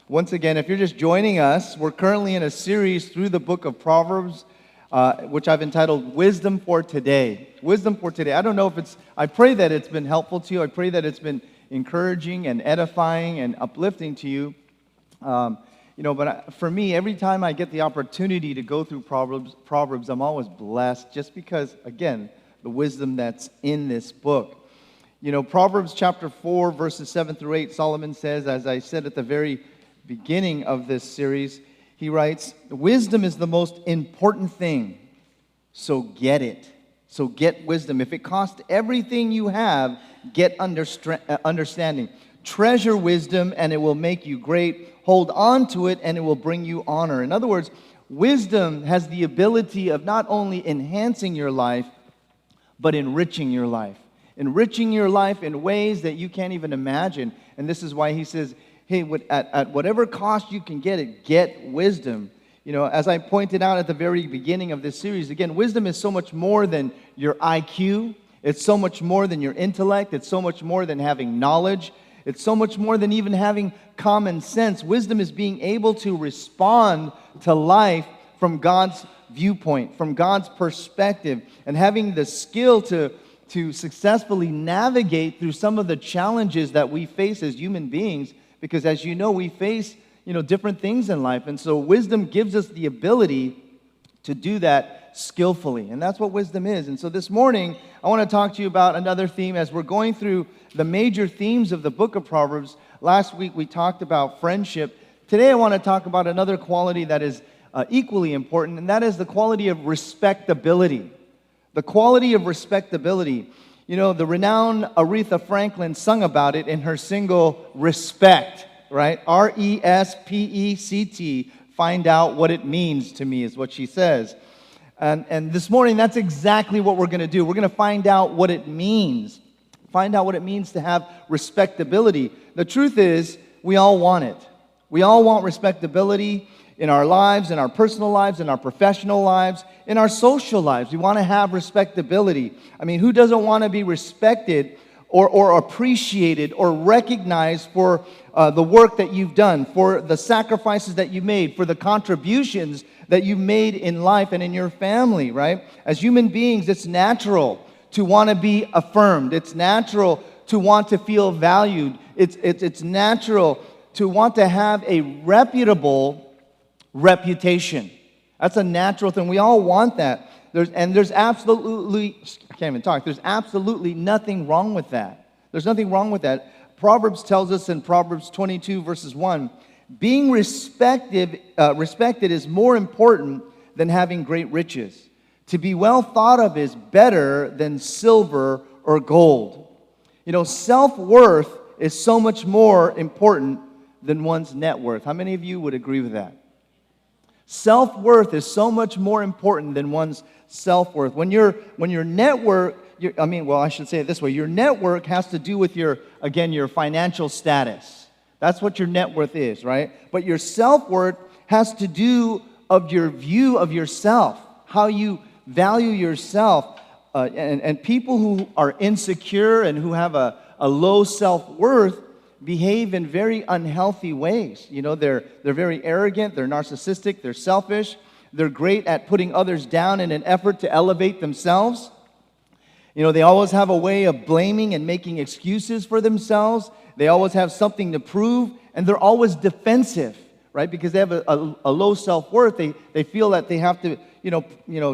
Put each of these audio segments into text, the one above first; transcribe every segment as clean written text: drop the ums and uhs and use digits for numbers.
Once again, if you're just joining us, we're currently in a series through the book of Proverbs, which I've entitled Wisdom for Today. Wisdom for Today. I don't know if I pray that it's been helpful to you. I pray that it's been encouraging and edifying and uplifting to you. But for me, every time I get the opportunity to go through Proverbs, I'm always blessed just because, again, the wisdom that's in this book. Proverbs chapter 4, verses 7 through 8, Solomon says, as I said at the very beginning of this series, he writes, "Wisdom is the most important thing, so get it." So get wisdom. If it costs everything you have, get understanding. Treasure wisdom, and it will make you great. Hold on to it, and it will bring you honor. In other words, wisdom has the ability of not only enhancing your life, but enriching your life. Enriching your life in ways that you can't even imagine. And this is why he says, hey, at whatever cost you can get it, get wisdom. As I pointed out at the very beginning of this series, again, wisdom is so much more than your IQ. It's so much more than your intellect. It's so much more than having knowledge. It's so much more than even having common sense. Wisdom is being able to respond to life from God's viewpoint, from God's perspective, and having the skill to successfully navigate through some of the challenges that we face as human beings. Because as you know, we face, different things in life. And so wisdom gives us the ability to do that skillfully. And that's what wisdom is. And so this morning, I want to talk to you about another theme as we're going through the major themes of the book of Proverbs. Last week, we talked about friendship. Today, I want to talk about another quality that is equally important, and that is the quality of respectability. The quality of respectability. The renowned Aretha Franklin sung about it in her single, Respect, right? R-E-S-P-E-C-T. Find out what it means to me is what she says. And this morning, that's exactly what we're going to do. We're going to find out what it means. Find out what it means to have respectability. The truth is, we all want it. We all want respectability in our lives, in our personal lives, in our professional lives, in our social lives. We want to have respectability. I mean, who doesn't want to be respected or appreciated or recognized for the work that you've done, for the sacrifices that you made, for the contributions that you've made in life and in your family, right? As human beings, it's natural to want to be affirmed. It's natural to want to feel valued. It's natural to want to have a reputable reputation. That's a natural thing. We all want that. There's absolutely, I can't even talk. There's absolutely nothing wrong with that. There's nothing wrong with that. Proverbs tells us in Proverbs 22 verses 1, being respected is more important than having great riches. To be well thought of is better than silver or gold. Self-worth is so much more important than one's net worth. How many of you would agree with that? Self-worth is so much more important than one's self-worth. When your network, I should say it this way, your network has to do with your financial status. That's what your net worth is, right? But your self-worth has to do of your view of yourself, how you value yourself. And people who are insecure and who have a low self-worth behave in very unhealthy ways. They're very arrogant, they're narcissistic, they're selfish, they're great at putting others down in an effort to elevate themselves. They always have a way of blaming and making excuses for themselves. They always have something to prove, and they're always defensive, right? Because they have a low self-worth. They feel that they have to,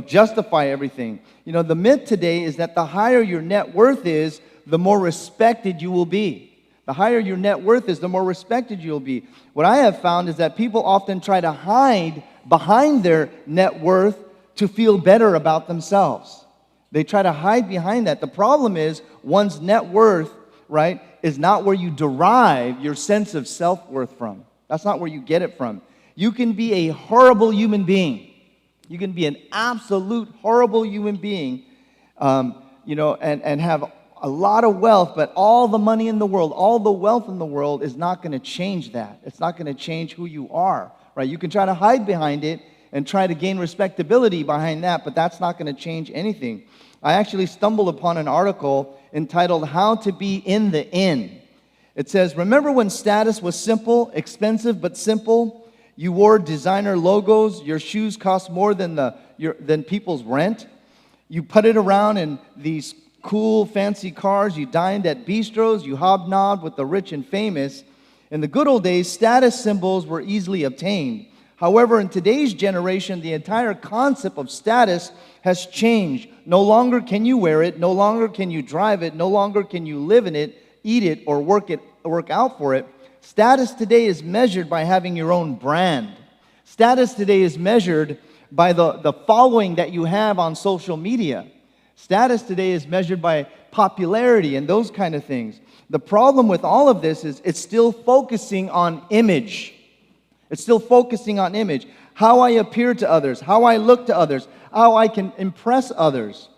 justify everything. The myth today is that the higher your net worth is, the more respected you will be. The higher your net worth is, the more respected you'll be. What I have found is that people often try to hide behind their net worth to feel better about themselves. They try to hide behind that. The problem is one's net worth, right, is not where you derive your sense of self-worth from. That's not where you get it from. You can be a horrible human being. You can be an absolute horrible human being, and have a lot of wealth, but all the money in the world, all the wealth in the world is not going to change that. It's not going to change who you are, right? You can try to hide behind it and try to gain respectability behind that, but that's not going to change anything. I actually stumbled upon an article entitled How to Be in the In. It says, remember when status was simple, expensive but simple? You wore designer logos. Your shoes cost more than people's rent. You putted around in these cool, fancy cars. You dined at bistros. You hobnobbed with the rich and famous. In the good old days, status symbols were easily obtained. However, in today's generation, the entire concept of status has changed. No longer can you wear it. No longer can you drive it. No longer can you live in it, eat it, or work out for it. Status today is measured by having your own brand. Status today is measured by the following that you have on social media. Status today is measured by popularity and those kind of things. The problem with all of this is it's still focusing on image. It's still focusing on image. How I appear to others, how I look to others, how I can impress others.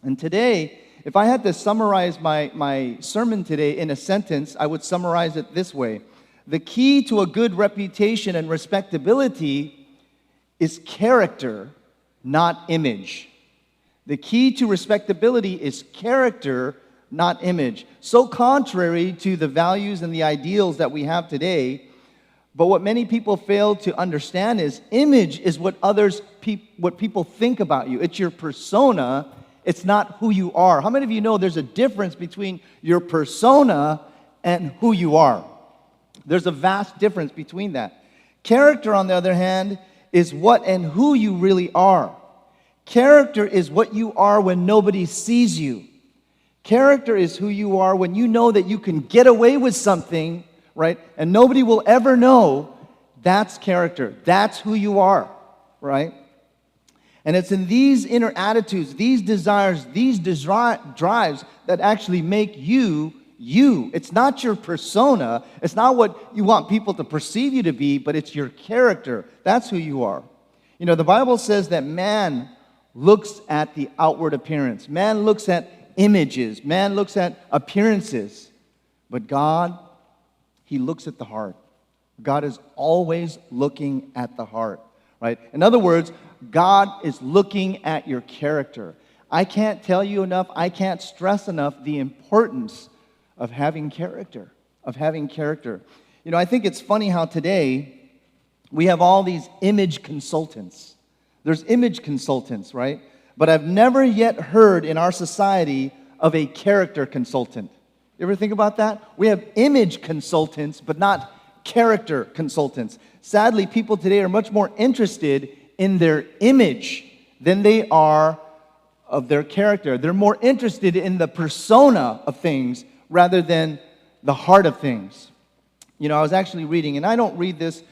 And today, if I had to summarize my sermon today in a sentence, I would summarize it this way. The key to a good reputation and respectability is character, not image. The key to respectability is character, not image. So contrary to the values and the ideals that we have today, but what many people fail to understand is image is what people think about you. It's your persona. It's not who you are. How many of you know there's a difference between your persona and who you are? There's a vast difference between that. Character, on the other hand, is what and who you really are. Character is what you are when nobody sees you. Character is who you are when you know that you can get away with something, right? And nobody will ever know. That's character. That's who you are, right? And it's in these inner attitudes, these desires, these drives that actually make you, you. It's not your persona. It's not what you want people to perceive you to be, but it's your character. That's who you are. You know, the Bible says that man looks at the outward appearance. Man looks at images. Man looks at appearances. But God, He looks at the heart. God is always looking at the heart, right? In other words, God is looking at your character. I can't tell you enough, I can't stress enough the importance of having character, You know, I think it's funny how today we have all these image consultants. There's image consultants, right? But I've never yet heard in our society of a character consultant. You ever think about that? We have image consultants, but not character consultants. Sadly, people today are much more interested in their image than they are of their character. They're more interested in the persona of things rather than the heart of things. You know, I was actually reading, and I don't read this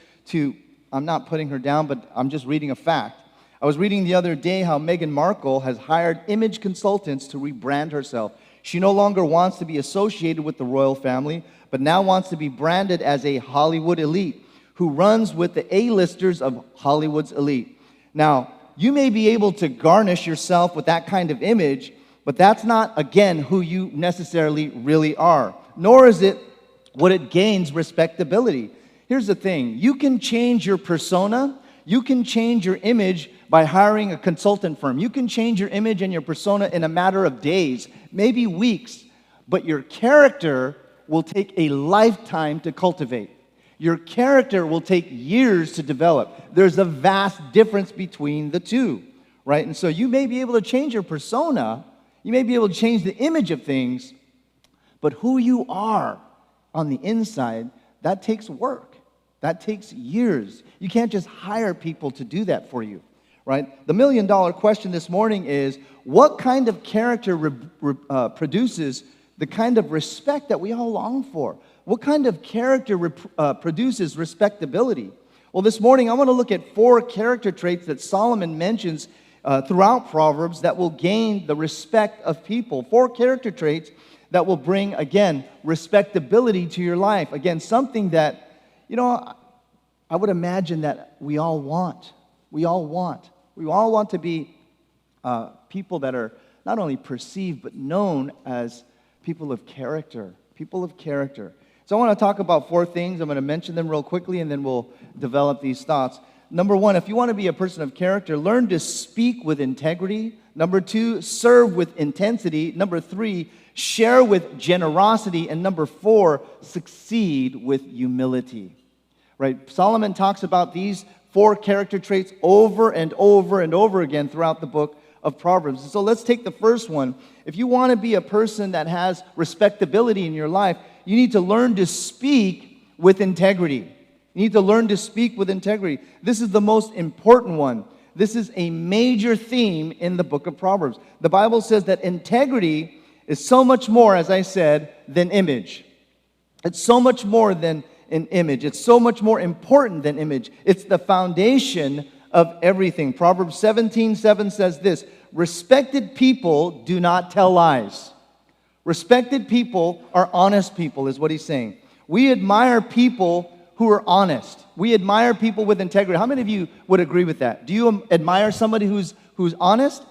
I'm not putting her down, but I'm just reading a fact. I was reading the other day how Meghan Markle has hired image consultants to rebrand herself. She no longer wants to be associated with the royal family, but now wants to be branded as a Hollywood elite who runs with the A-listers of Hollywood's elite. Now, you may be able to garnish yourself with that kind of image, but that's not, again, who you necessarily really are, nor is it what it gains respectability. Here's the thing. You can change your persona. You can change your image by hiring a consultant firm. You can change your image and your persona in a matter of days, maybe weeks, but your character will take a lifetime to cultivate. Your character will take years to develop. There's a vast difference between the two, right? And so you may be able to change your persona, you may be able to change the image of things, but who you are on the inside, that takes work. That takes years. You can't just hire people to do that for you, right? The million-dollar question this morning is, what kind of character produces the kind of respect that we all long for? What kind of character produces respectability? Well, this morning I want to look at 4 character traits that Solomon mentions throughout Proverbs that will gain the respect of people. 4 character traits that will bring, again, respectability to your life. Again, something that, you know, I would imagine that we all want. We all want to be people that are not only perceived but known as people of character. People of character. So I want to talk about 4 things. I'm going to mention them real quickly, and then we'll develop these thoughts. Number one, if you want to be a person of character, learn to speak with integrity. Number two, serve with intensity. Number three, share with generosity. And number four, succeed with humility. Right? Solomon talks about these four character traits over and over and over again throughout the book of Proverbs. So let's take the first one. If you want to be a person that has respectability in your life, you need to learn to speak with integrity. You need to learn to speak with integrity. This is the most important one. This is a major theme in the book of Proverbs. The Bible says that integrity is so much more, as I said, than image. It's so much more than an image. It's so much more important than image. It's the foundation of everything. Proverbs 17:7 says this, respected people do not tell lies. Respected people are honest people, is what he's saying. We admire people who are honest. We admire people with integrity. How many of you would agree with that? Do you admire somebody who's honest?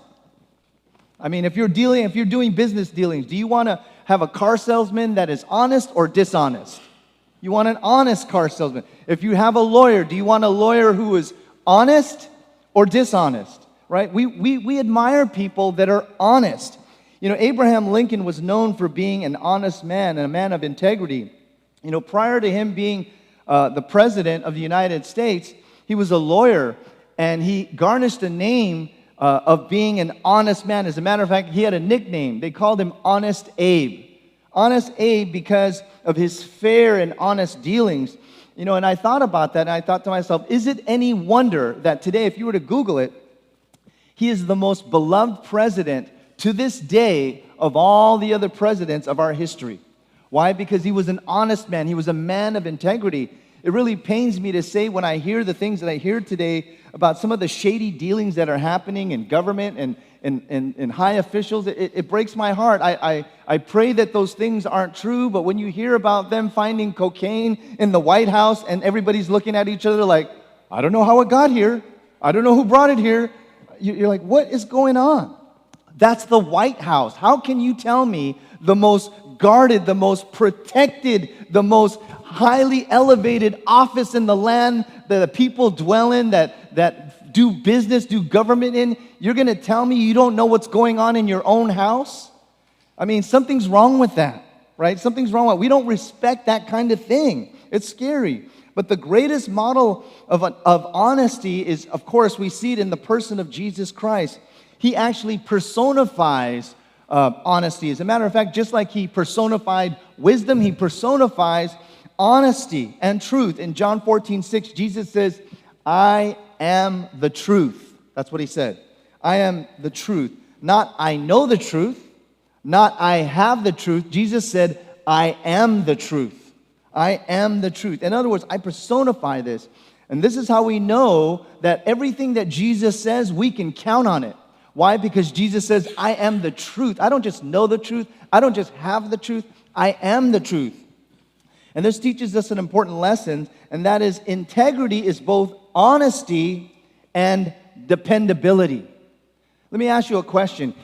I mean, if you're doing business dealings, do you want to have a car salesman that is honest or dishonest? You want an honest car salesman. If you have a lawyer, do you want a lawyer who is honest or dishonest? Right? We admire people that are honest. You know, Abraham Lincoln was known for being an honest man and a man of integrity. You know, prior to him being the president of the United States, he was a lawyer, and he garnished a name of being an honest man. As a matter of fact, he had a nickname. They called him Honest Abe. Honest Abe because of his fair and honest dealings. You know, and I thought about that, and I thought to myself, is it any wonder that today, if you were to Google it, he is the most beloved president to this day of all the other presidents of our history? Why? Because he was an honest man. He was a man of integrity. It really pains me to say when I hear the things that I hear today about some of the shady dealings that are happening in government and high officials. It breaks my heart. I pray that those things aren't true, but when you hear about them finding cocaine in the White House and everybody's looking at each other like, I don't know how it got here. I don't know who brought it here. You're like, what is going on? That's the White House. How can you tell me the most guarded, the most protected, the most highly elevated office in the land that the people dwell in, that do business, do government in, you're going to tell me you don't know what's going on in your own house? I mean, something's wrong with that, right? Something's wrong with it. We don't respect that kind of thing. It's scary. But the greatest model of honesty is, of course, we see it in the person of Jesus Christ. He actually personifies honesty. As a matter of fact, just like he personified wisdom, he personifies honesty and truth. In John 14:6, Jesus says, I am the truth. That's what he said. I am the truth. Not I know the truth, not I have the truth. Jesus said, I am the truth. I am the truth. In other words, I personify this. And this is how we know that everything that Jesus says, we can count on it. Why? Because Jesus says, I am the truth. I don't just know the truth. I don't just have the truth. I am the truth. And this teaches us an important lesson, and that is integrity is both honesty and dependability. Let me ask you a question.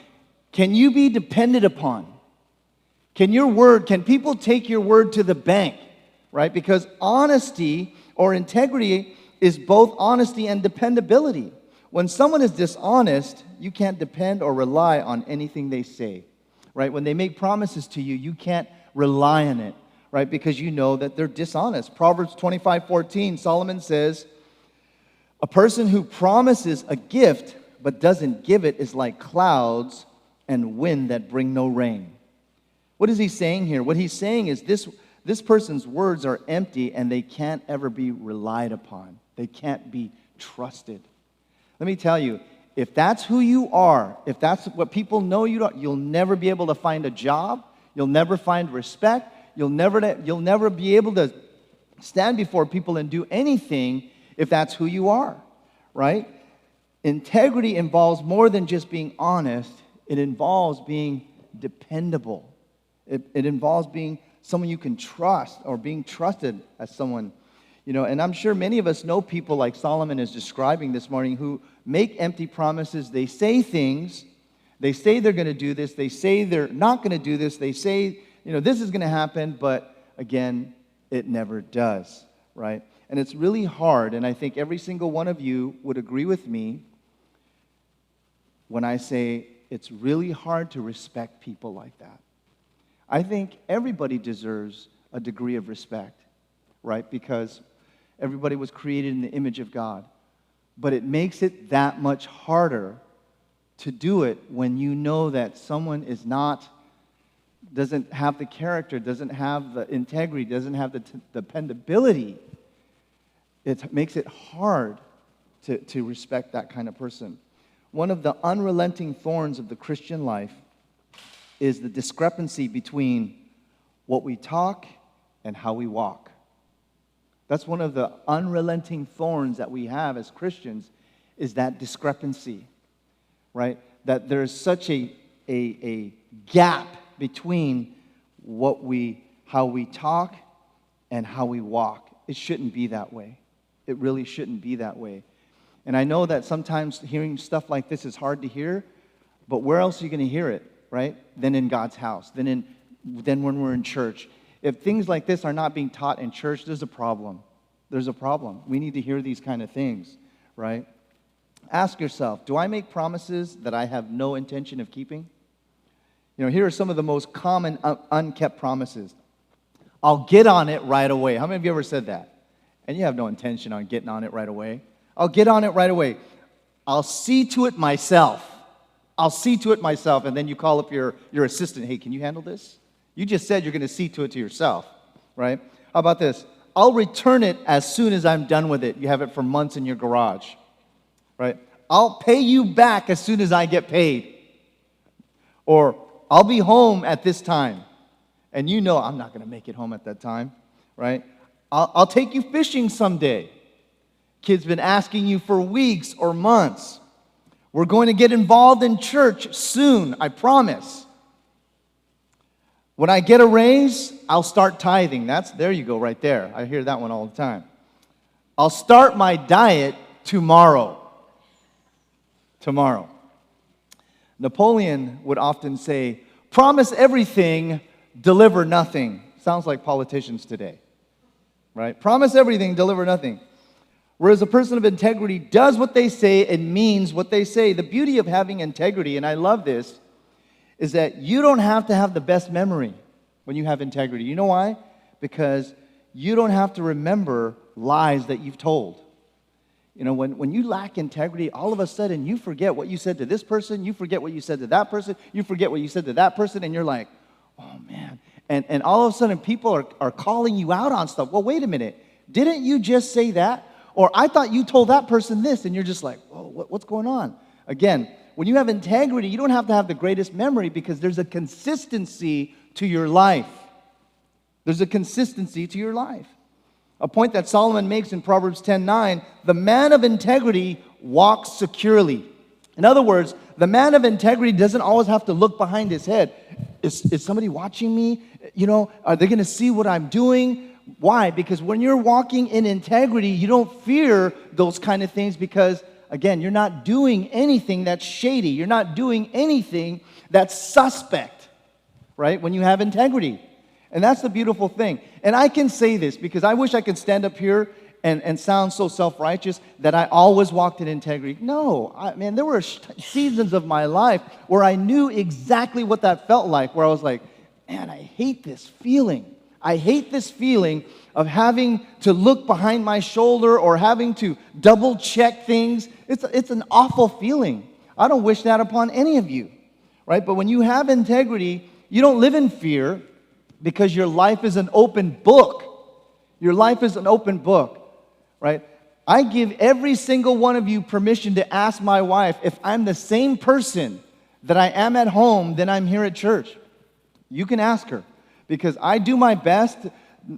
Can you be depended upon? Can people take your word to the bank? Right? Because honesty or integrity is both honesty and dependability. When someone is dishonest, you can't depend or rely on anything they say, right? When they make promises to you, you can't rely on it, right? Because you know that they're dishonest. Proverbs 25:14, Solomon says, a person who promises a gift but doesn't give it is like clouds and wind that bring no rain. What is he saying here? What he's saying is this person's words are empty and they can't ever be relied upon. They can't be trusted. Let me tell you, if that's who you are, if that's what people know you are, you'll never be able to find a job. You'll never find respect. You'll never be able to stand before people and do anything if that's who you are, right? Integrity involves more than just being honest. It involves being dependable. It involves being someone you can trust or being trusted as someone. You know, and I'm sure many of us know people like Solomon is describing this morning who make empty promises. They say things. They say they're going to do this. They say they're not going to do this. They say, you know, this is going to happen, but again, it never does, right? And it's really hard, and I think every single one of you would agree with me when I say it's really hard to respect people like that. I think everybody deserves a degree of respect, right? Because everybody was created in the image of God. But it makes it that much harder to do it when you know that someone doesn't have the character, doesn't have the integrity, doesn't have the dependability. It makes it hard to respect that kind of person. One of the unrelenting thorns of the Christian life is the discrepancy between what we talk and how we walk. That's one of the unrelenting thorns that we have as Christians, is that discrepancy, right? That there's such a gap between how we talk and how we walk. It shouldn't be that way. It really shouldn't be that way. And I know that sometimes hearing stuff like this is hard to hear, but where else are you going to hear it, right? Than in God's house, than when we're in church. If things like this are not being taught in church, there's a problem. There's a problem. We need to hear these kind of things, right? Ask yourself, do I make promises that I have no intention of keeping? You know, here are some of the most common unkept promises. I'll get on it right away. How many of you ever said that? And you have no intention on getting on it right away. I'll get on it right away. I'll see to it myself. I'll see to it myself. And then you call up your assistant. Hey, can you handle this? You just said you're going to see to it to yourself, right? How about this? I'll return it as soon as I'm done with it. You have it for months in your garage, right? I'll pay you back as soon as I get paid. Or I'll be home at this time. And you know I'm not going to make it home at that time, right? I'll take you fishing someday. Kid's been asking you for weeks or months. We're going to get involved in church soon, I promise. When I get a raise, I'll start tithing. There you go right there. I hear that one all the time. I'll start my diet tomorrow. Tomorrow. Napoleon would often say, promise everything, deliver nothing. Sounds like politicians today, right? Promise everything, deliver nothing. Whereas a person of integrity does what they say and means what they say. The beauty of having integrity, and I love this, is that you don't have to have the best memory when you have integrity. You know why? Because you don't have to remember lies that you've told. You know, when you lack integrity, all of a sudden you forget what you said to this person, you forget what you said to that person, you forget what you said to that person, and you're like, oh man. And all of a sudden people are calling you out on stuff. Well, wait a minute. Didn't you just say that? Or I thought you told that person this, and you're just like, whoa, what's going on? Again, when you have integrity, you don't have to have the greatest memory because there's a consistency to your life. There's a consistency to your life. A point that Solomon makes in Proverbs 10:9, the man of integrity walks securely. In other words, the man of integrity doesn't always have to look behind his head. Is somebody watching me? You know, are they going to see what I'm doing? Why? Because when you're walking in integrity, you don't fear those kind of things because, again, you're not doing anything that's shady. You're not doing anything that's suspect, right? When you have integrity. And that's the beautiful thing. And I can say this because I wish I could stand up here and sound so self-righteous that I always walked in integrity. No, man, there were seasons of my life where I knew exactly what that felt like, where I was like, man, I hate this feeling. I hate this feeling of having to look behind my shoulder or having to double check things. It's an awful feeling. I don't wish that upon any of you, right? But when you have integrity, you don't live in fear because your life is an open book. Your life is an open book, right? I give every single one of you permission to ask my wife if I'm the same person that I am at home than I'm here at church. You can ask her. Because I do my best.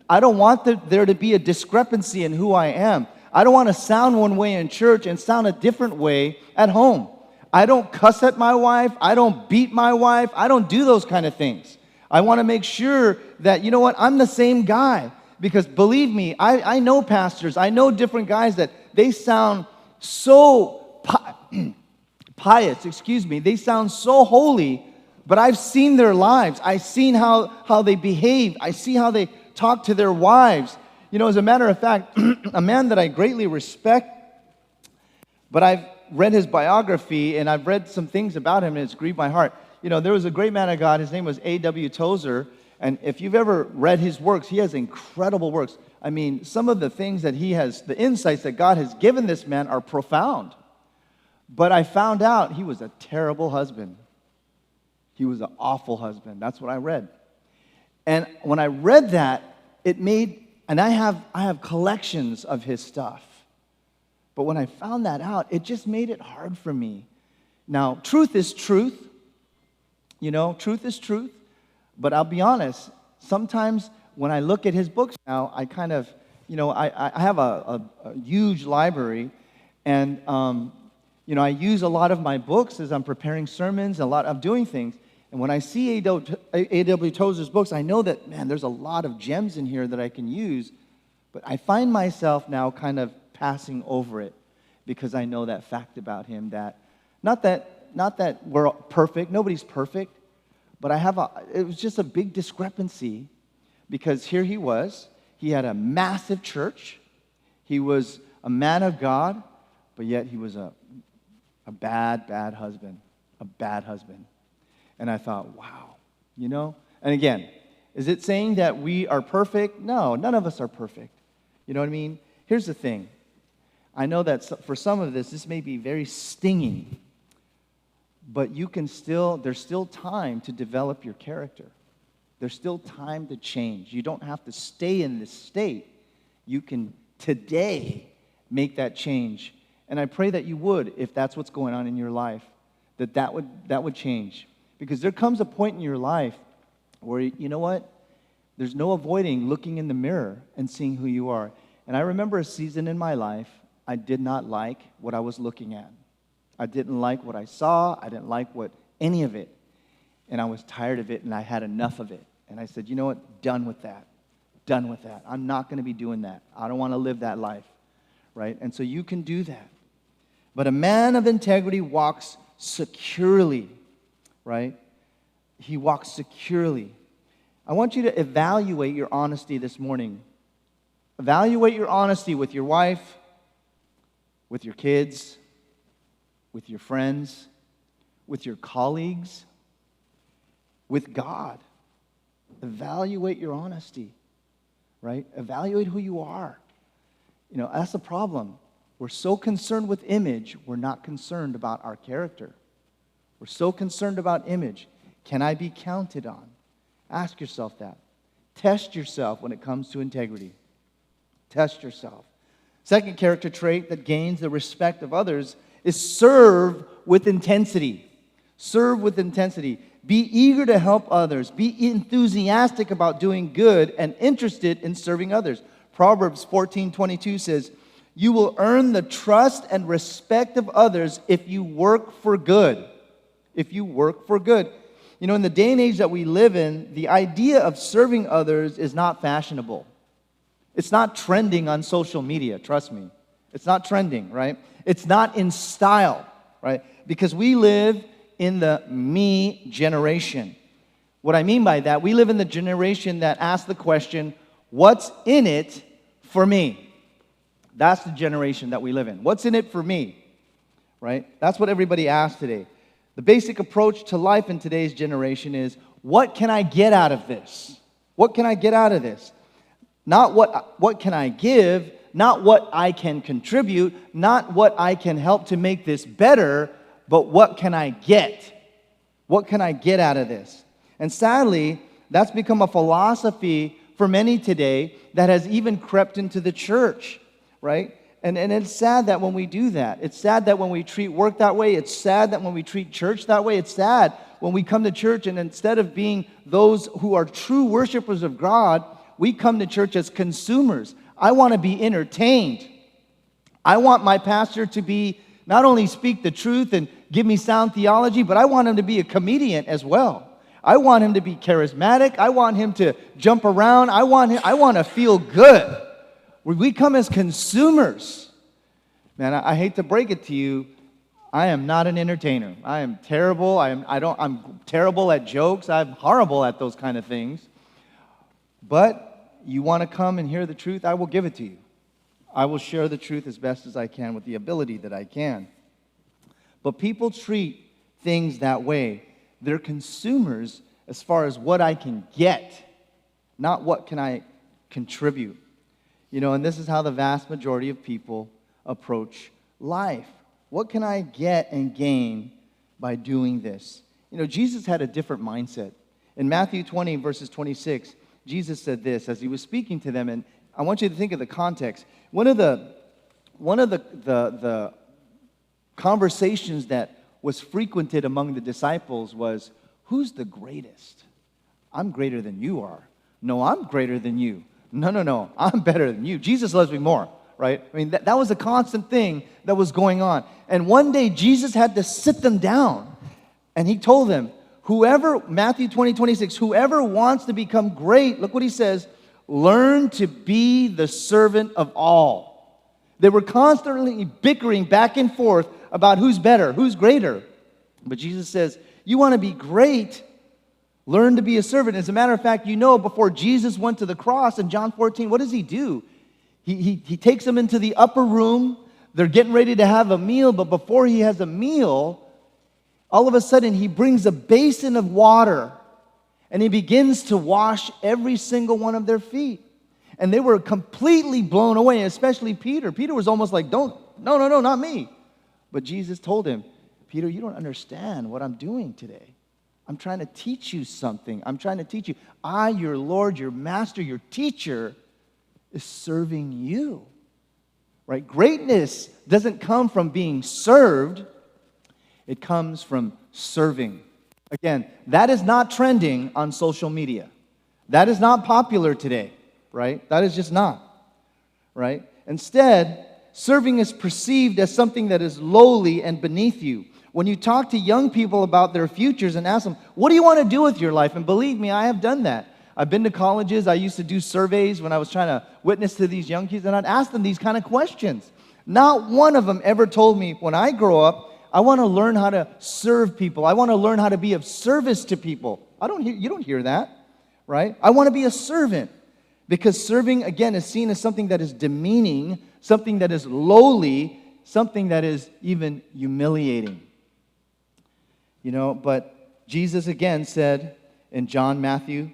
I don't want there to be a discrepancy in who I am. I don't want to sound one way in church and sound a different way at home. I don't cuss at my wife. I don't beat my wife. I don't do those kind of things. I want to make sure that, you know what, I'm the same guy. Because believe me, I know pastors. I know different guys that they sound so pious, They sound so holy. But I've seen their lives. I've seen how they behave. I see how they talk to their wives. As a matter of fact, a man that I greatly respect, but I've read his biography and I've read some things about him and it's grieved my heart. There was a great man of God. His name was A.W. Tozer. And if you've ever read his works, he has incredible works. I mean, some of the things that he has, the insights that God has given this man are profound. But I found out he was a terrible husband. He was an awful husband. That's what I read. And when I read that, and I have collections of his stuff. But when I found that out, it just made it hard for me. Now, truth is truth. Truth is truth. But I'll be honest, sometimes when I look at his books now, I kind of, I have a huge library, and, I use a lot of my books as I'm preparing sermons, a lot of doing things. And when I see A.W. Tozer's books, I know that, man, there's a lot of gems in here that I can use. But I find myself now kind of passing over it because I know that fact about him, that not that we're perfect, nobody's perfect, but it was just a big discrepancy because here he had a massive church, he was a man of God, but yet he was a bad husband, And I thought, wow, And again, is it saying that we are perfect? No, none of us are perfect. You know what I mean? Here's the thing. I know that for some of this may be very stinging, but there's still time to develop your character. There's still time to change. You don't have to stay in this state. You can today make that change. And I pray that you would, if that's what's going on in your life, that would change. Because there comes a point in your life where, you know what? There's no avoiding looking in the mirror and seeing who you are. And I remember a season in my life, I did not like what I was looking at. I didn't like what I saw. I didn't like any of it. And I was tired of it, and I had enough of it. And I said, you know what? Done with that. Done with that. I'm not going to be doing that. I don't want to live that life, right? And so you can do that. But a man of integrity walks securely, right? He walks securely. I want you to evaluate your honesty this morning. Evaluate your honesty with your wife, with your kids, with your friends, with your colleagues, with God. Evaluate your honesty, right? Evaluate who you are. That's the problem. We're so concerned with image, we're not concerned about our character. We're so concerned about image. Can I be counted on? Ask yourself that. Test yourself when it comes to integrity. Test yourself. Second character trait that gains the respect of others is serve with intensity. Serve with intensity. Be eager to help others. Be enthusiastic about doing good and interested in serving others. Proverbs 14:22 says, "You will earn the trust and respect of others if you work for good." If you work for good. In the day and age that we live in, the idea of serving others is not fashionable. It's not trending on social media, trust me. It's not trending, right? It's not in style, right? Because we live in the me generation. What I mean by that, we live in the generation that asks the question, what's in it for me? That's the generation that we live in. What's in it for me? Right? That's what everybody asks today. The basic approach to life in today's generation is, what can I get out of this? What can I get out of this? Not what can I give, not what I can contribute, not what I can help to make this better, but what can I get? What can I get out of this? And sadly, that's become a philosophy for many today that has even crept into the church, right? And it's sad that when we do that, it's sad that when we treat work that way, it's sad that when we treat church that way, it's sad when we come to church and instead of being those who are true worshipers of God, we come to church as consumers. I want to be entertained. I want my pastor to be not only speak the truth and give me sound theology, but I want him to be a comedian as well. I want him to be charismatic. I want him to jump around. I want to feel good. We come as consumers. Man, I hate to break it to you. I am not an entertainer. I am terrible. I'm terrible at jokes. I'm horrible at those kind of things. But you want to come and hear the truth? I will give it to you. I will share the truth as best as I can with the ability that I can. But people treat things that way. They're consumers as far as what I can get, not what can I contribute. And this is how the vast majority of people approach life. What can I get and gain by doing this? Jesus had a different mindset. In Matthew 20, verses 26, Jesus said this as he was speaking to them, and I want you to think of the context. One of the conversations that was frequented among the disciples was, who's the greatest? I'm greater than you are. No, I'm greater than you. No, I'm better than you. Jesus loves me more, right? I mean, that was a constant thing that was going on. And one day, Jesus had to sit them down, and he told them, Matthew 20, 26, whoever wants to become great, look what he says, learn to be the servant of all. They were constantly bickering back and forth about who's better, who's greater. But Jesus says, you want to be great, learn to be a servant. As a matter of fact, before Jesus went to the cross in John 14, what does he do? He takes them into the upper room. They're getting ready to have a meal, but before he has a meal, all of a sudden he brings a basin of water and he begins to wash every single one of their feet. And they were completely blown away, especially Peter. Peter was almost like, no, not me. But Jesus told him, Peter, you don't understand what I'm doing today. I'm trying to teach you something. I'm trying to teach you. I, your Lord, your master, your teacher, is serving you. Right? Greatness doesn't come from being served. It comes from serving. Again, that is not trending on social media. That is not popular today, right? That is just not, right? Instead, serving is perceived as something that is lowly and beneath you. When you talk to young people about their futures and ask them, what do you want to do with your life? And believe me, I have done that. I've been to colleges. I used to do surveys when I was trying to witness to these young kids, and I'd ask them these kind of questions. Not one of them ever told me, when I grow up, I want to learn how to serve people. I want to learn how to be of service to people. You don't hear that, right? I want to be a servant, because serving, again, is seen as something that is demeaning, something that is lowly, something that is even humiliating. But Jesus again said in Matthew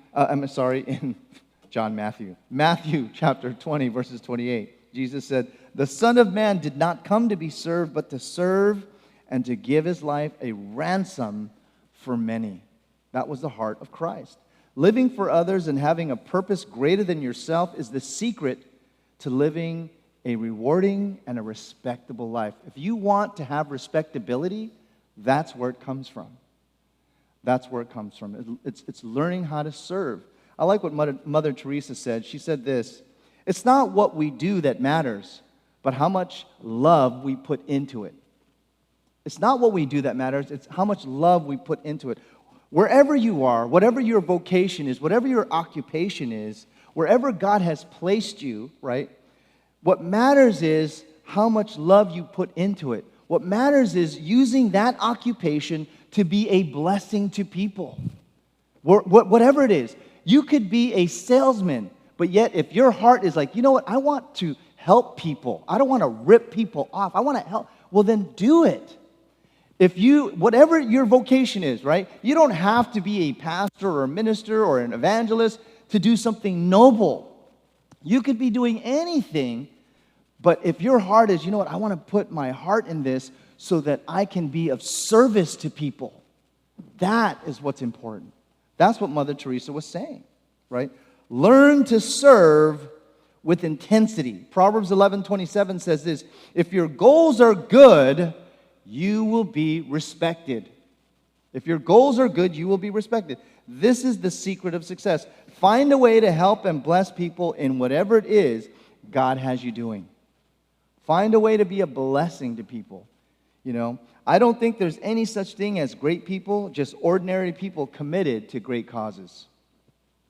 chapter 20, verses 28, Jesus said, the Son of Man did not come to be served, but to serve and to give his life a ransom for many. That was the heart of Christ. Living for others and having a purpose greater than yourself is the secret to living a rewarding and a respectable life. If you want to have respectability, that's where it comes from. That's where it comes from. It's learning how to serve. I like what Mother Teresa said. She said this, it's not what we do that matters, but how much love we put into it. It's not what we do that matters, it's how much love we put into it. Wherever you are, whatever your vocation is, whatever your occupation is, wherever God has placed you, right? What matters is how much love you put into it. What matters is using that occupation to be a blessing to people. Whatever it is. You could be a salesman, but yet if your heart is like, you know what, I want to help people. I don't want to rip people off. I want to help. Well, then do it. Whatever your vocation is, right? You don't have to be a pastor or a minister or an evangelist to do something noble. You could be doing anything, but if your heart is, you know what, I want to put my heart in this so that I can be of service to people. That is what's important. That's what Mother Teresa was saying, right? Learn to serve with intensity. Proverbs 11:27 says this, if your goals are good, you will be respected. If your goals are good, you will be respected. This is the secret of success. Find a way to help and bless people in whatever it is God has you doing. Find a way to be a blessing to people. I don't think there's any such thing as great people, just ordinary people committed to great causes.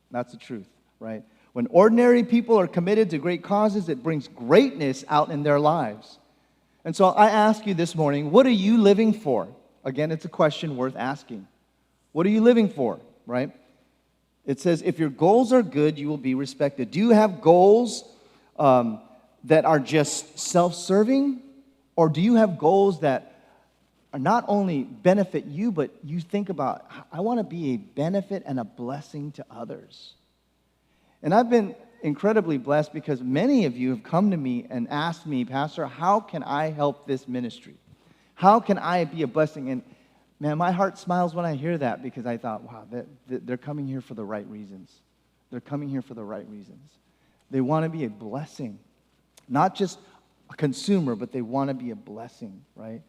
That's the truth, right? When ordinary people are committed to great causes, it brings greatness out in their lives. And so I ask you this morning, what are you living for? Again, it's a question worth asking. What are you living for, right? It says, if your goals are good, you will be respected. Do you have goals that are just self-serving? Or do you have goals that are not only benefit you, but you think about, I want to be a benefit and a blessing to others? And I've been incredibly blessed because many of you have come to me and asked me, Pastor, how can I help this ministry? How can I be a blessing? And man, my heart smiles when I hear that because I thought, wow, they're coming here for the right reasons. They're coming here for the right reasons. They want to be a blessing, not just a consumer, but they want to be a blessing, right?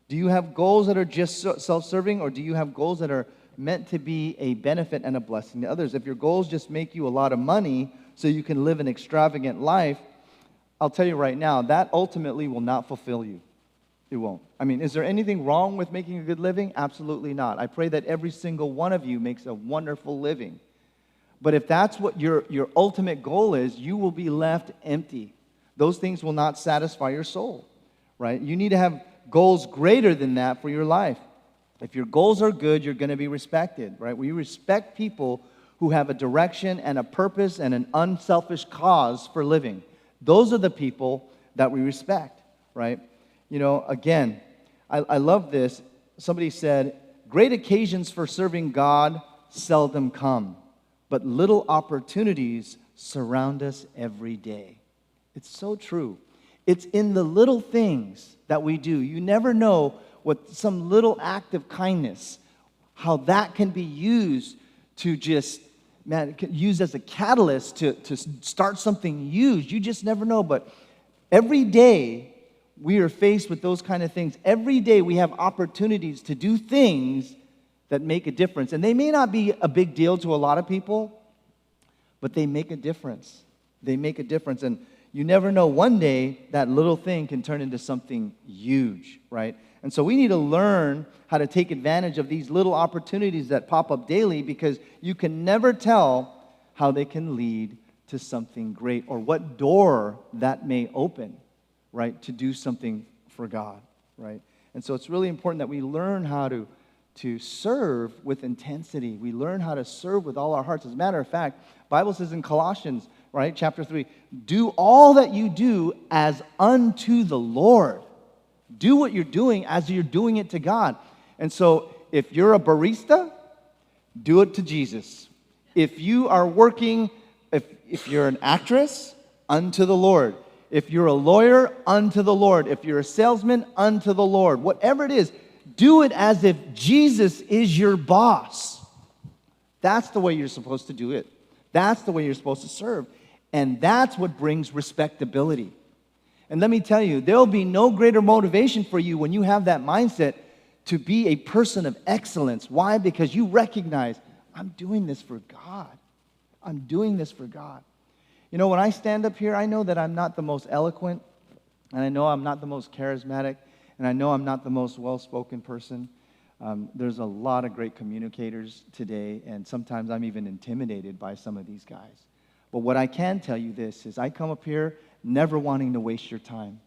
Do you have goals that are just self-serving, or do you have goals that are meant to be a benefit and a blessing to others? If your goals just make you a lot of money so you can live an extravagant life, I'll tell you right now, that ultimately will not fulfill you. It won't. I mean, is there anything wrong with making a good living? Absolutely not. I pray that every single one of you makes a wonderful living. But if that's what your ultimate goal is, you will be left empty. Those things will not satisfy your soul, right? You need to have goals greater than that for your life. If your goals are good, you're going to be respected, right? We respect people who have a direction and a purpose and an unselfish cause for living. Those are the people that we respect, right? You know, again, I love this. Somebody said, great occasions for serving God seldom come, but little opportunities surround us every day. It's so true. It's in the little things that we do. You never know what some little act of kindness, how that can be used to just, used as a catalyst to start something huge. You just never know. But every day we are faced with those kind of things. Every day we have opportunities to do things that make a difference. And they may not be a big deal to a lot of people, but they make a difference. They make a difference. And you never know, one day that little thing can turn into something huge, right? And so we need to learn how to take advantage of these little opportunities that pop up daily, because you can never tell how they can lead to something great or what door that may open, right, to do something for God, right? And so it's really important that we learn how to serve with intensity. We learn how to serve with all our hearts. As a matter of fact, the Bible says in Colossians, right, chapter 3, do all that you do as unto the Lord. Do what you're doing as you're doing it to God. And so if you're a barista, do it to Jesus. If you are working, if you're an actress, unto the Lord. If you're a lawyer, unto the Lord. If you're a salesman, unto the Lord. Whatever it is, do it as if Jesus is your boss. That's the way you're supposed to do it. That's the way you're supposed to serve. And that's what brings respectability. And let me tell you, there'll be no greater motivation for you when you have that mindset to be a person of excellence. Why? Because you recognize, I'm doing this for God. I'm doing this for God. You know, when I stand up here, I know that I'm not the most eloquent, and I know I'm not the most charismatic, and I know I'm not the most well-spoken person. There's a lot of great communicators today, and sometimes I'm even intimidated by some of these guys. But what I can tell you this is I come up here never wanting to waste your time.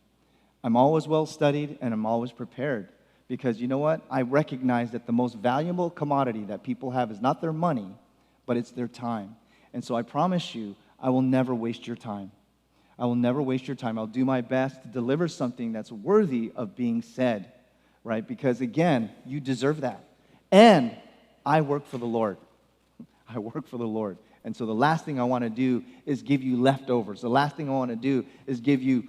I'm always well-studied, and I'm always prepared. Because you know what? I recognize that the most valuable commodity that people have is not their money, but it's their time. And so I promise you, I will never waste your time. I will never waste your time. I'll do my best to deliver something that's worthy of being said, right? Because again, you deserve that. And I work for the Lord. I work for the Lord. And so the last thing I want to do is give you leftovers. The last thing I want to do is give you,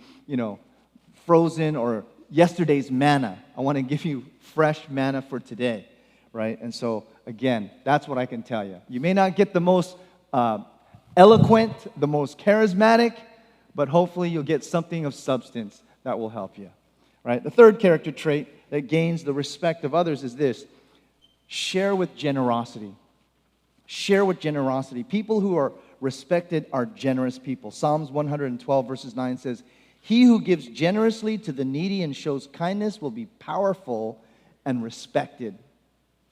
frozen or yesterday's manna. I want to give you fresh manna for today, right? And so, again, that's what I can tell you. You may not get the most eloquent, the most charismatic, but hopefully you'll get something of substance that will help you, right? The third character trait that gains the respect of others is this: share with generosity. Share with generosity. People who are respected are generous people. Psalms 112 verses 9 says, he who gives generously to the needy and shows kindness will be powerful and respected.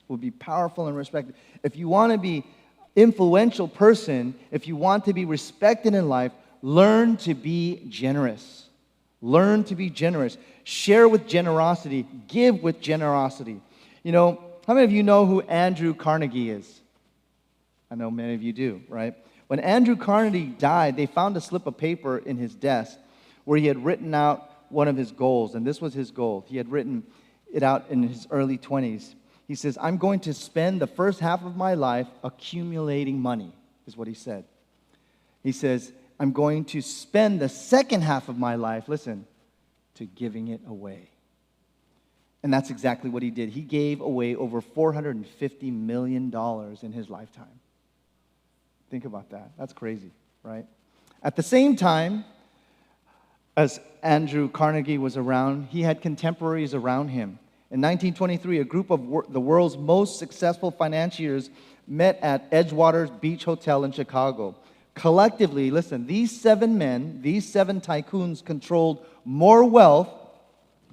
Will be powerful and respected. If you want to be influential person, if you want to be respected in life, learn to be generous. Learn to be generous. Share with generosity. Give with generosity. You know, how many of you know who Andrew Carnegie is? I know many of you do, right? When Andrew Carnegie died, they found a slip of paper in his desk where he had written out one of his goals, and this was his goal. He had written it out in his early 20s. He says, I'm going to spend the first half of my life accumulating money, is what he said. He says, I'm going to spend the second half of my life, listen, to giving it away. And that's exactly what he did. He gave away over $450 million in his lifetime. Think about that. That's crazy, right? At the same time, as Andrew Carnegie was around, he had contemporaries around him. In 1923, a group of the world's most successful financiers met at Edgewater's Beach Hotel in Chicago. Collectively, listen, these 7 men, these 7 tycoons controlled more wealth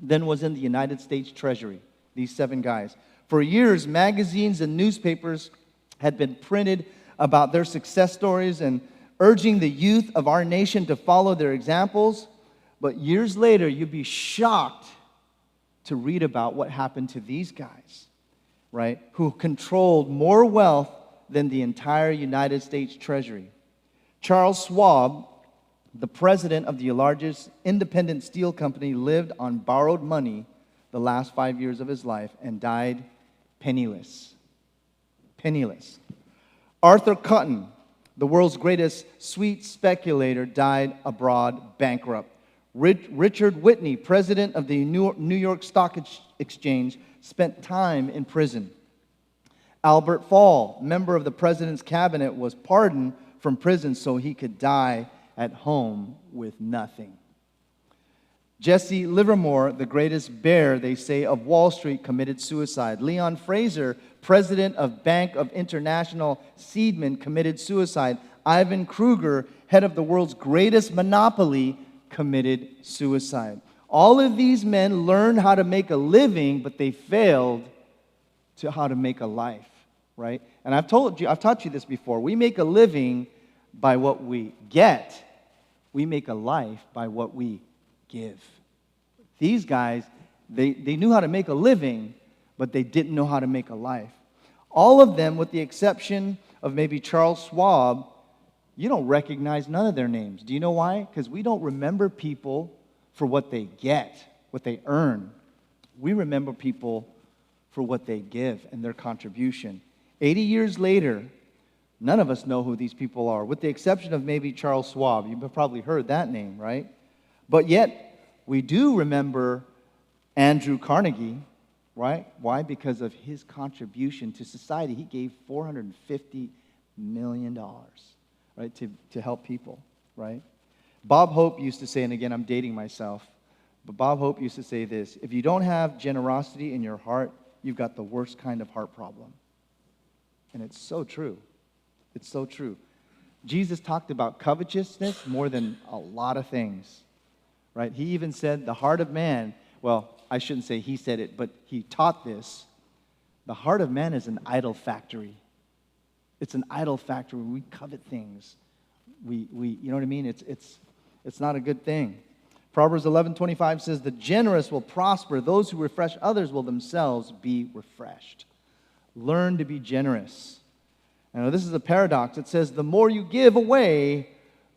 than was in the United States Treasury, these 7 guys. For years, magazines and newspapers had been printed about their success stories and urging the youth of our nation to follow their examples. But years later, you'd be shocked to read about what happened to these guys, right, who controlled more wealth than the entire United States Treasury. Charles Schwab, the president of the largest independent steel company, lived on borrowed money the last 5 years of his life and died penniless. Penniless. Arthur Cotton, the world's greatest sweet speculator, died abroad bankrupt. Richard Whitney, president of the New York Stock Exchange, spent time in prison. Albert Fall, member of the president's cabinet, was pardoned from prison so he could die at home with nothing. Jesse Livermore, the greatest bear, they say, of Wall Street, committed suicide. Leon Fraser, president of Bank of International Seedmen, committed suicide. Ivan Kruger, head of the world's greatest monopoly, committed suicide. All of these men learned how to make a living, but they failed to how to make a life, right? And I've taught you this before. We make a living by what we get. We make a life by what we give. These guys, they knew how to make a living, but they didn't know how to make a life. All of them, with the exception of maybe Charles Schwab, you don't recognize none of their names. Do you know why? Because we don't remember people for what they get, what they earn. We remember people for what they give and their contribution. 80 years later, none of us know who these people are, with the exception of maybe Charles Schwab. You've probably heard that name, right? But yet, we do remember Andrew Carnegie, right? Why? Because of his contribution to society. He gave $450 million, right, to help people, right? Bob Hope used to say, and again, I'm dating myself, but Bob Hope used to say this: if you don't have generosity in your heart, you've got the worst kind of heart problem. And it's so true. It's so true. Jesus talked about covetousness more than a lot of things, right? He even said the heart of man, well, I shouldn't say he said it, but he taught this. The heart of man is an idol factory. It's an idol factory. We covet things. We you know what I mean? It's not a good thing. Proverbs 11:25 says, the generous will prosper. Those who refresh others will themselves be refreshed. Learn to be generous. Now, this is a paradox. It says, the more you give away,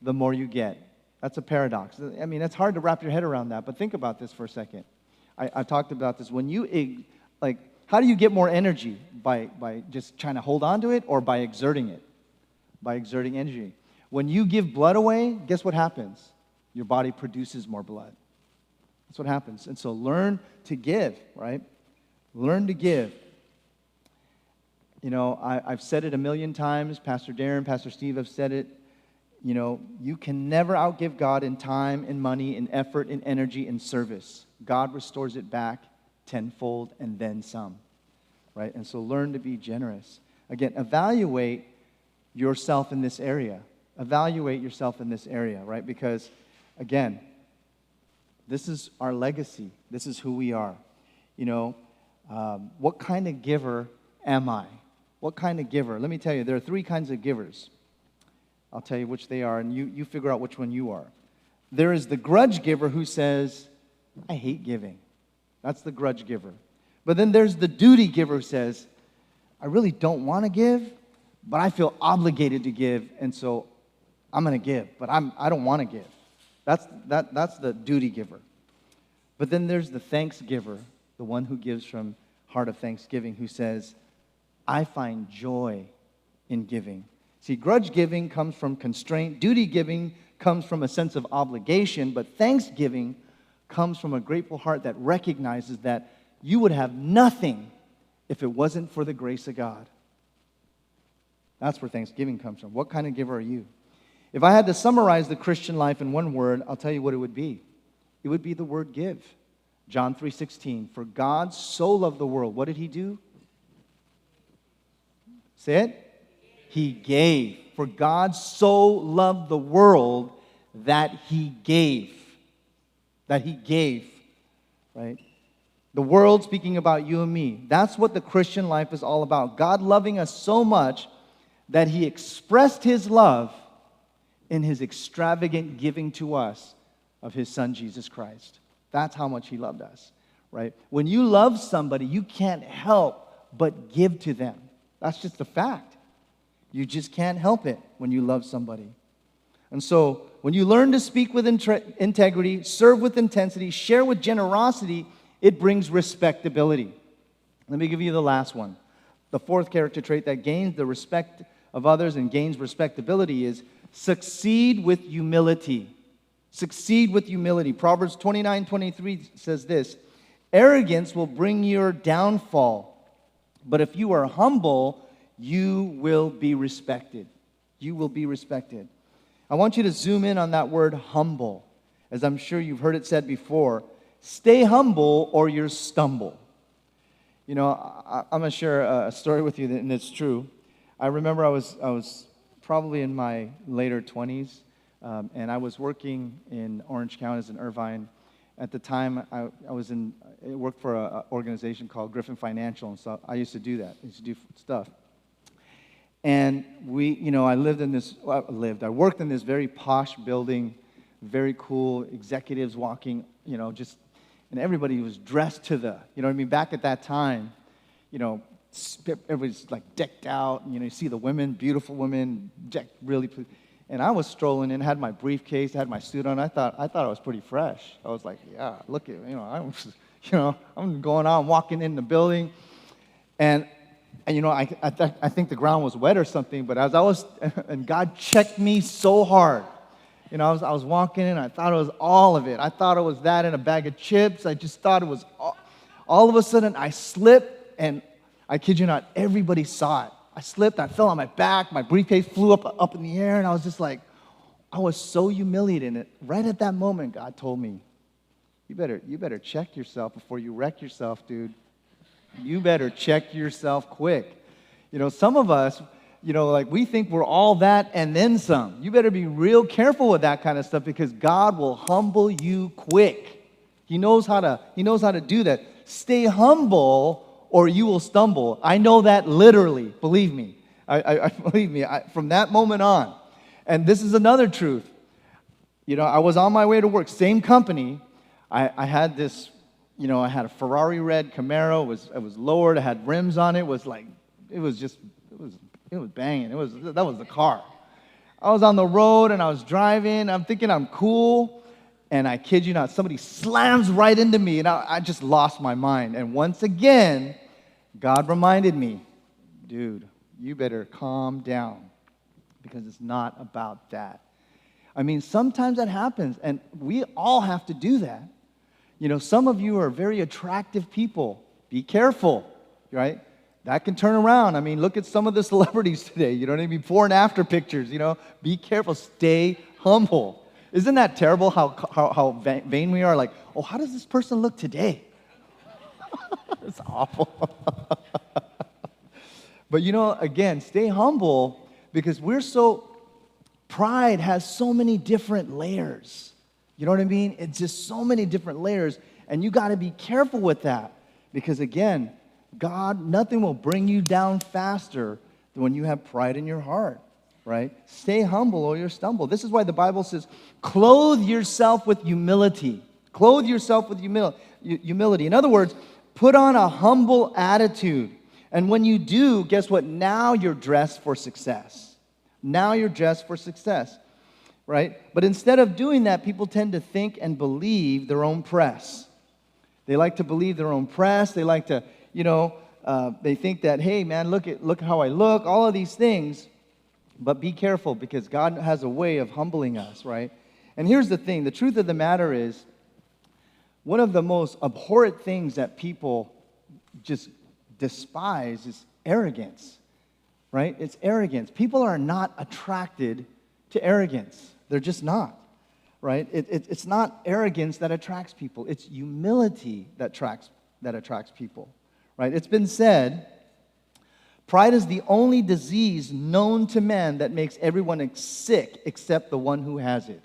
the more you get. That's a paradox. I mean, it's hard to wrap your head around that, but think about this for a second. I talked about this. When you, how do you get more energy? By just trying to hold on to it, or by exerting it? By exerting energy. When you give blood away, guess what happens? Your body produces more blood. That's what happens. And so learn to give, right? Learn to give. You know, I've said it a million times. Pastor Darren, Pastor Steve have said it. You know, you can never outgive God in time, in money, in effort, in energy, in service. God restores it back tenfold and then some, right? And so learn to be generous. Again, evaluate yourself in this area. Evaluate yourself in this area, right? Because, again, this is our legacy. This is who we are. You know, what kind of giver am I? What kind of giver? Let me tell you, there are 3 kinds of givers. I'll tell you which they are, and you figure out which one you are. There is the grudge giver who says, I hate giving. That's the grudge giver. But then there's the duty giver who says, I really don't want to give, but I feel obligated to give, and so I'm going to give, but I don't want to give. That's the duty giver. But then there's the thanks giver, the one who gives from heart of thanksgiving, who says, I find joy in giving. See, grudge giving comes from constraint. Duty giving comes from a sense of obligation. But thanksgiving comes from a grateful heart that recognizes that you would have nothing if it wasn't for the grace of God. That's where thanksgiving comes from. What kind of giver are you? If I had to summarize the Christian life in one word, I'll tell you what it would be. It would be the word give. John 3:16, for God so loved the world. What did he do? Say it. He gave. For God so loved the world that he gave. That he gave. Right? The world speaking about you and me. That's what the Christian life is all about. God loving us so much that he expressed his love in his extravagant giving to us of his son, Jesus Christ. That's how much he loved us, right? When you love somebody, you can't help but give to them. That's just a fact. You just can't help it when you love somebody. And so, when you learn to speak with integrity, serve with intensity, share with generosity, it brings respectability. Let me give you the last one. The fourth character trait that gains the respect of others and gains respectability is succeed with humility. Succeed with humility. Proverbs 29:23 says this, arrogance will bring your downfall, but if you are humble, you will be respected. You will be respected. I want you to zoom in on that word humble. As I'm sure you've heard it said before, stay humble or you'll stumble. You know, I'm going to share a story with you, and it's true. I remember I was probably in my later 20s, and I was working in Orange County as in Irvine. At the time, I worked for an organization called Griffin Financial, and so I used to do that. I used to do stuff. And I worked in this very posh building, very cool, executives walking, and everybody was dressed to the, back at that time, everybody's like decked out, you see the women, beautiful women, decked really, and I was strolling in, had my briefcase, had my suit on. I thought I was pretty fresh. I was like, yeah, look at, I'm going out, walking in the building, and I think the ground was wet or something, but and God checked me so hard. I was walking in, I thought it was all of it. I thought it was that in a bag of chips. I just thought it was all of a sudden I slipped, and I kid you not, everybody saw it. I slipped, I fell on my back, my briefcase flew up in the air, and I was just like, I was so humiliated. And right at that moment, God told me, you better check yourself before you wreck yourself, dude. You better check yourself quick. Some of us, we think we're all that and then some. You better be real careful with that kind of stuff because God will humble you quick. He knows how to do that. Stay humble or you will stumble. I know that literally, believe me. Believe me, from that moment on. And this is another truth. I was on my way to work, same company. I had this, I had a Ferrari red Camaro. It was lowered. It had rims on it. It was banging. That was the car. I was on the road and I was driving. I'm thinking I'm cool. And I kid you not, somebody slams right into me, and I just lost my mind. And once again, God reminded me, dude, you better calm down because it's not about that. Sometimes that happens, and we all have to do that. Some of you are very attractive people. Be careful, right? That can turn around. Look at some of the celebrities today. Before and after pictures, Be careful. Stay humble. Isn't that terrible how vain we are? Like, oh, how does this person look today? It's awful. But again, stay humble because pride has so many different layers. You know what I mean? It's just so many different layers, and you got to be careful with that because again, nothing will bring you down faster than when you have pride in your heart. Right? Stay humble or you'll stumble. This is why the Bible says, clothe yourself with humility. Clothe yourself with humility. In other words, put on a humble attitude. And when you do, guess what? Now you're dressed for success. Now you're dressed for success, right? But instead of doing that, people tend to think and believe their own press. They like to believe their own press. They like to, they think that, hey, man, look how I look, all of these things. But be careful, because God has a way of humbling us, right? And here's the thing. The truth of the matter is, one of the most abhorrent things that people just despise is arrogance, right? It's arrogance. People are not attracted to arrogance. They're just not, right? It's not arrogance that attracts people. It's humility that attracts people, right? It's been said, pride is the only disease known to man that makes everyone sick except the one who has it.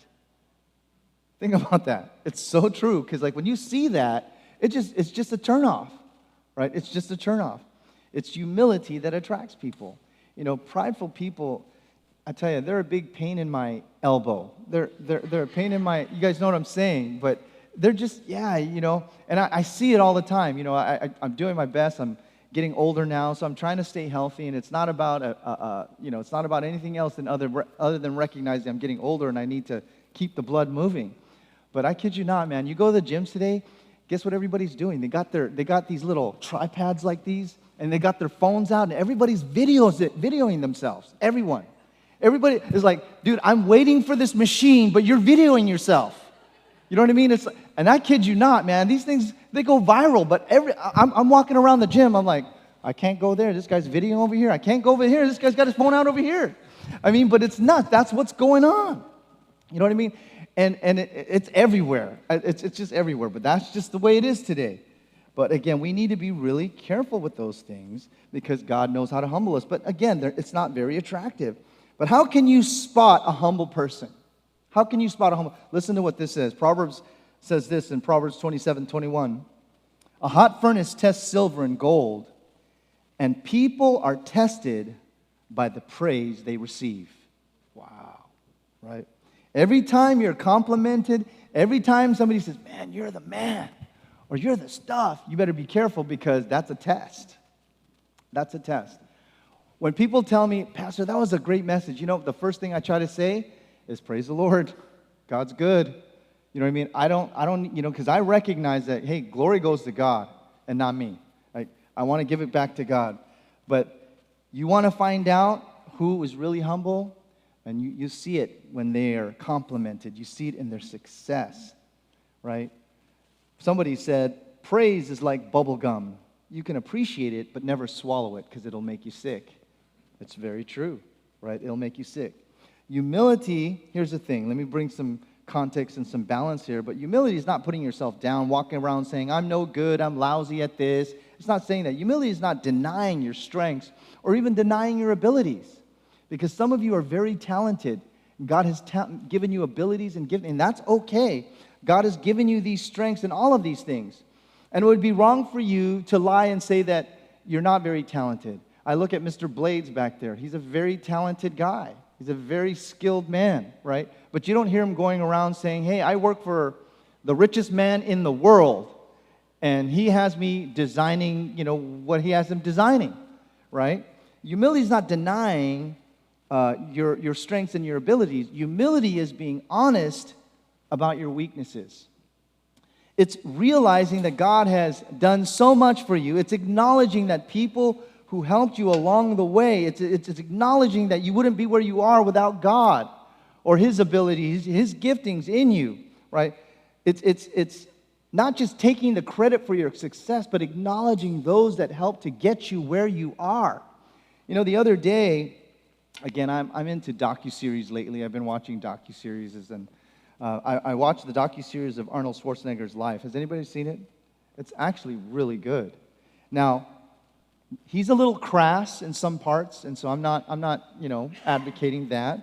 Think about that. It's so true, because like when you see that, it's just a turnoff, right? It's just a turnoff. It's humility that attracts people. Prideful people, I tell you, they're a big pain in my elbow. They're a pain in my, you guys know what I'm saying, but they're just, and I see it all the time. I'm doing my best. I'm getting older now, so I'm trying to stay healthy, and it's not about it's not about anything else than other than recognizing I'm getting older and I need to keep the blood moving. But I kid you not, man. You go to the gyms today, guess what everybody's doing? They got these little tripods like these, and they got their phones out, and everybody's videoing themselves. Everybody is like, dude, I'm waiting for this machine, but you're videoing yourself. You know what I mean? And I kid you not, man. These things, they go viral. But I'm walking around the gym. I'm like, I can't go there. This guy's videoing over here. I can't go over here. This guy's got his phone out over here. But it's nuts. That's what's going on. You know what I mean? And it's everywhere. It's just everywhere. But that's just the way it is today. But again, we need to be really careful with those things, because God knows how to humble us. But again, it's not very attractive. But how can you spot a humble person? How can you spot a humble? Listen to what this says. Proverbs says this in Proverbs 27:21. A hot furnace tests silver and gold, and people are tested by the praise they receive. Wow, right? Every time you're complimented, every time somebody says, man, you're the man, or you're the stuff, you better be careful, because that's a test. That's a test. When people tell me, Pastor, that was a great message, the first thing I try to say is, praise the Lord. God's good. You know what I mean? I don't, because I recognize that, hey, glory goes to God and not me. I want to give it back to God. But you want to find out who is really humble, and you see it when they are complimented. You see it in their success, right? Somebody said, praise is like bubble gum. You can appreciate it, but never swallow it, because it'll make you sick. It's very true, right? It'll make you sick. Humility, here's the thing. Let me bring some context and some balance here. But humility is not putting yourself down, walking around saying, I'm no good, I'm lousy at this. It's not saying that. Humility is not denying your strengths or even denying your abilities. Because some of you are very talented. God has given you abilities and that's okay. God has given you these strengths and all of these things. And it would be wrong for you to lie and say that you're not very talented. I look at Mr. Blades back there. He's a very talented guy. He's a very skilled man, right? But you don't hear him going around saying, hey, I work for the richest man in the world, and he has me designing, what he has him designing, right? Humility is not denying your strengths and your abilities. Humility is being honest about your weaknesses. It's realizing that God has done so much for you. It's acknowledging that people who helped you along the way, it's acknowledging that you wouldn't be where you are without God or His abilities, His giftings in you, right? It's not just taking the credit for your success, but acknowledging those that helped to get you where you are. The other day, again, I'm into docuseries lately. I've been watching docuseries, and I watched the docuseries of Arnold Schwarzenegger's life. Has anybody seen it? It's actually really good. Now, he's a little crass in some parts, and so I'm not advocating that.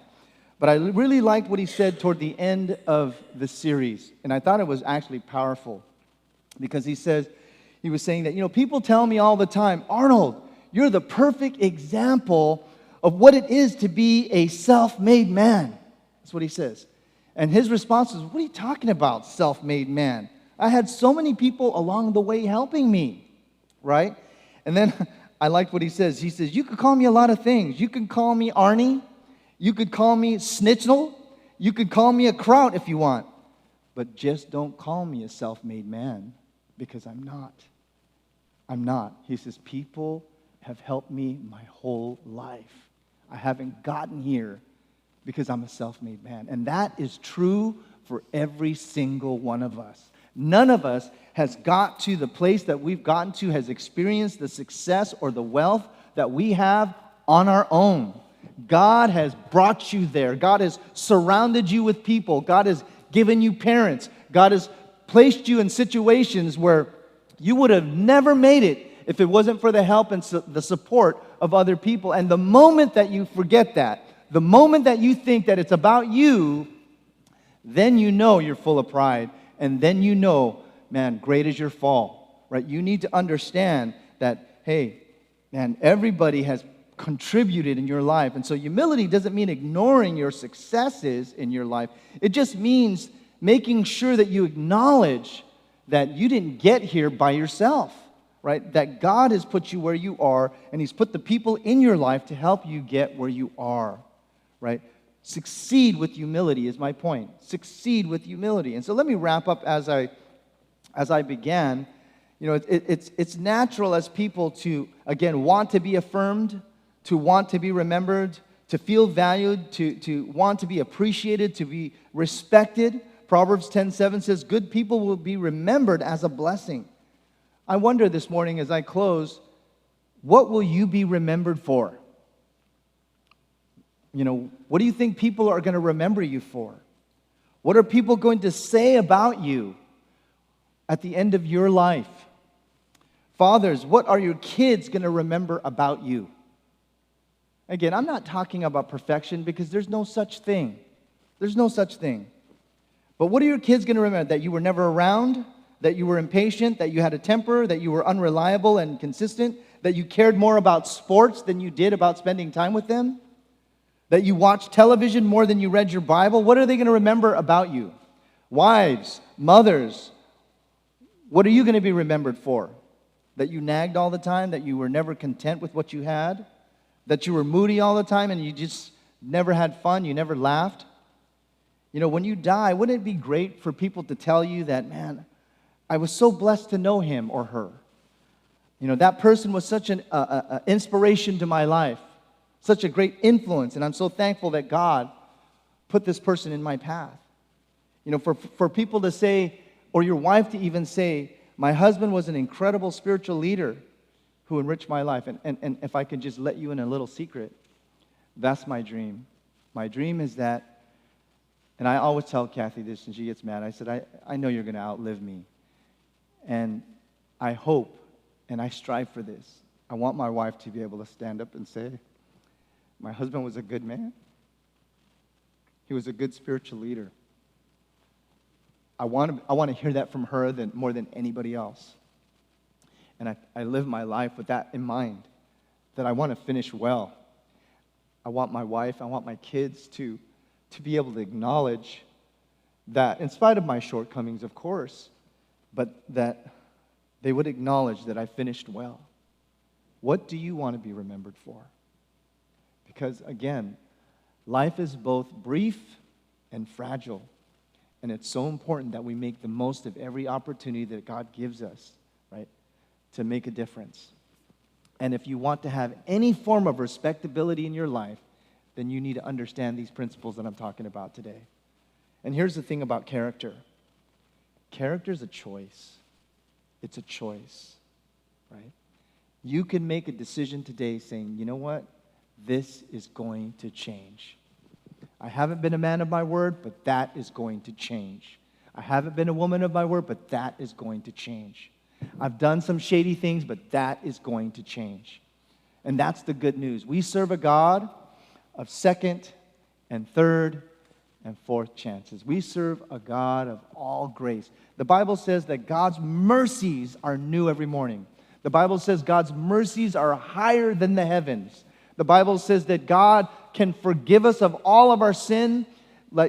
But I really liked what he said toward the end of the series, and I thought it was actually powerful, because he was saying that, people tell me all the time, Arnold, you're the perfect example of what it is to be a self-made man. That's what he says. And his response is, what are you talking about, self-made man? I had so many people along the way helping me, right? And then I like what he says. He says, you could call me a lot of things. You can call me Arnie. You could call me Snitzel. You could call me a Kraut if you want. But just don't call me a self-made man, because I'm not. I'm not. He says, people have helped me my whole life. I haven't gotten here because I'm a self-made man. And that is true for every single one of us. None of us has got to the place that we've gotten to, has experienced the success or the wealth that we have on our own. God has brought you there. God has surrounded you with people. God has given you parents. God has placed you in situations where you would have never made it if it wasn't for the help and the support of other people. And the moment that you forget that, the moment that you think that it's about you, then you know you're full of pride. And then you know, man, great is your fall, right? You need to understand that, hey, man, everybody has contributed in your life. And so humility doesn't mean ignoring your successes in your life. It just means making sure that you acknowledge that you didn't get here by yourself, right? That God has put you where you are, and He's put the people in your life to help you get where you are, right? Succeed with humility is my point. Succeed with humility. And so let me wrap up as I began. You know, it's natural as people to, again, want to be affirmed, to want to be remembered, to feel valued, to want to be appreciated, to be respected. Proverbs 10:7 says, good people will be remembered as a blessing. I wonder this morning as I close, what will you be remembered for? You know, what do you think people are going to remember you for? What are people going to say about you at the end of your life? Fathers, what are your kids going to remember about you? Again, I'm not talking about perfection because there's no such thing. There's no such thing. But what are your kids going to remember? That you were never around, that you were impatient, that you had a temper, that you were unreliable and inconsistent, that you cared more about sports than you did about spending time with them, that you watched television more than you read your Bible? What are they going to remember about you? Wives, mothers, what are you going to be remembered for? That you nagged all the time, that you were never content with what you had, that you were moody all the time and you just never had fun, you never laughed? You know, when you die, wouldn't it be great for people to tell you that, man, I was so blessed to know him or her. You know, that person was such an inspiration to my life, such a great influence, and I'm so thankful that God put this person in my path. You know, for people to say, or your wife to even say, my husband was an incredible spiritual leader who enriched my life. And if I could just let you in a little secret, that's my dream. My dream is that, and I always tell Kathy this, and she gets mad. I said, I know you're going to outlive me. And I hope, and I strive for this. I want my wife to be able to stand up and say, my husband was a good man. He was a good spiritual leader. I want to hear that from her more than anybody else. And I live my life with that in mind, that I want to finish well. I want my wife, I want my kids to be able to acknowledge that, in spite of my shortcomings, of course, but that they would acknowledge that I finished well. What do you want to be remembered for? Because, again, life is both brief and fragile. And it's so important that we make the most of every opportunity that God gives us, right, to make a difference. And if you want to have any form of respectability in your life, then you need to understand these principles that I'm talking about today. And here's the thing about character. Character is a choice. It's a choice, right? You can make a decision today saying, you know what? This is going to change. I haven't been a man of my word, but that is going to change. I haven't been a woman of my word, but that is going to change. I've done some shady things, but that is going to change. And that's the good news. We serve a God of second and third and fourth chances. We serve a God of all grace. The Bible says that God's mercies are new every morning. The Bible says God's mercies are higher than the heavens. The Bible says that God can forgive us of all of our sin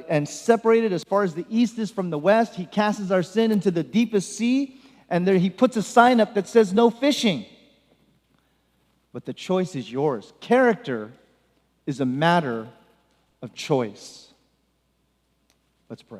and separate it as far as the east is from the west. He casts our sin into the deepest sea, and there He puts a sign up that says no fishing. but the choice is yours. Character is a matter of choice. Let's pray.